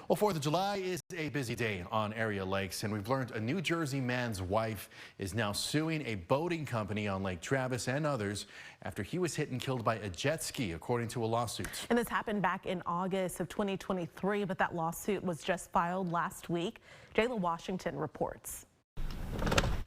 Well, 4th of July is a busy day on area lakes, and we've learned a New Jersey man's wife is now suing a boating company on Lake Travis and others after he was hit and killed by a jet ski, according to a lawsuit. And this happened back in August of 2023, but that lawsuit was just filed last week. Jayla Washington reports.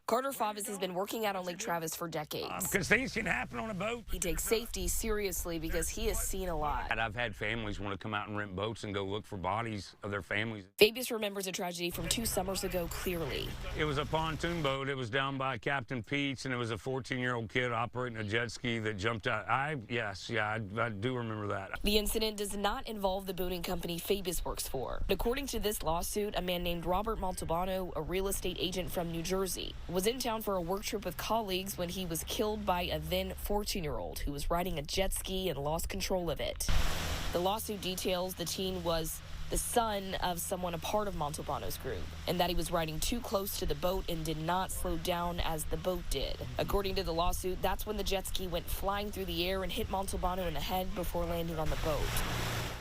Carter Favis has been working out on Lake Travis for decades. Because things can happen on a boat. He takes safety seriously because he has seen a lot. And I've had families want to come out and rent boats and go look for bodies of their families. Favis remembers a tragedy from 2 summers ago clearly. It was a pontoon boat. It was down by Captain Pete's, and it was a 14-year-old kid operating a jet ski that jumped out. I do remember that. The incident does not involve the boating company Favis works for. According to this lawsuit, a man named Robert Montalbano, a real estate agent from New Jersey, was in town for a work trip with colleagues when he was killed by a then 14-year-old who was riding a jet ski and lost control of it. The lawsuit details the teen was the son of someone a part of Montalbano's group, and that he was riding too close to the boat and did not slow down as the boat did. According to the lawsuit, that's when the jet ski went flying through the air and hit Montalbano in the head before landing on the boat.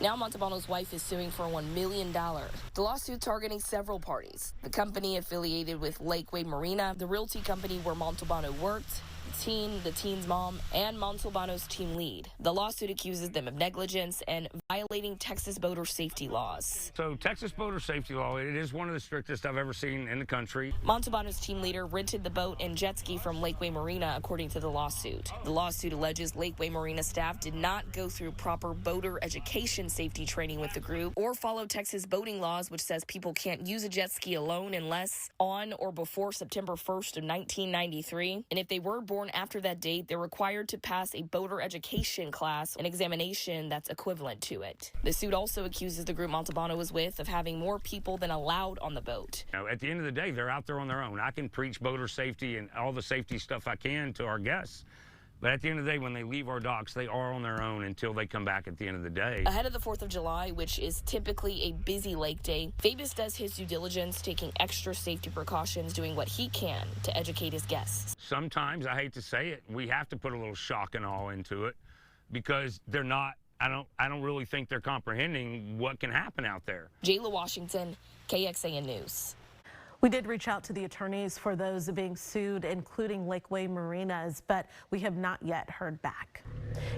Now Montalbano's wife is suing for $1 million. The lawsuit targeting several parties: the company affiliated with Lakeway Marina, the realty company where Montalbano worked, the teen's mom, and Montalbano's team lead. The lawsuit accuses them of negligence and violating Texas boater safety laws. So Texas boater safety law, it is one of the strictest I've ever seen in the country. Montalbano's team leader rented the boat and jet ski from Lakeway Marina, according to the lawsuit. The lawsuit alleges Lakeway Marina staff did not go through proper boater education safety training with the group or follow Texas boating laws, which says people can't use a jet ski alone unless on or before September 1st of 1993. And if they were born after that date, they're required to pass a boater education class, an examination that's equivalent to it. The suit also accuses the group Montalbano was with of having more people than allowed on the boat. You know, at the end of the day, they're out there on their own. I can preach boater safety and all the safety stuff I can to our guests. But at the end of the day, when they leave our docks, they are on their own until they come back at the end of the day. Ahead of the 4th of July, which is typically a busy lake day, Favis does his due diligence, taking extra safety precautions, doing what he can to educate his guests. Sometimes, I hate to say it, we have to put a little shock and awe into it because they're not, I don't really think they're comprehending what can happen out there. Jayla Washington, KXAN News. We did reach out to the attorneys for those being sued, including Lakeway Marinas, but we have not yet heard back.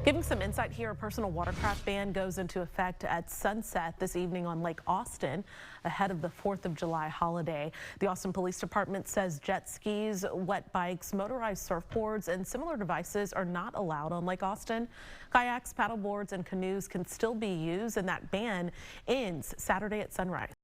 Giving some insight here, a personal watercraft ban goes into effect at sunset this evening on Lake Austin ahead of the 4th of July holiday. The Austin Police Department says jet skis, wet bikes, motorized surfboards, and similar devices are not allowed on Lake Austin. Kayaks, paddleboards, and canoes can still be used, and that ban ends Saturday at sunrise.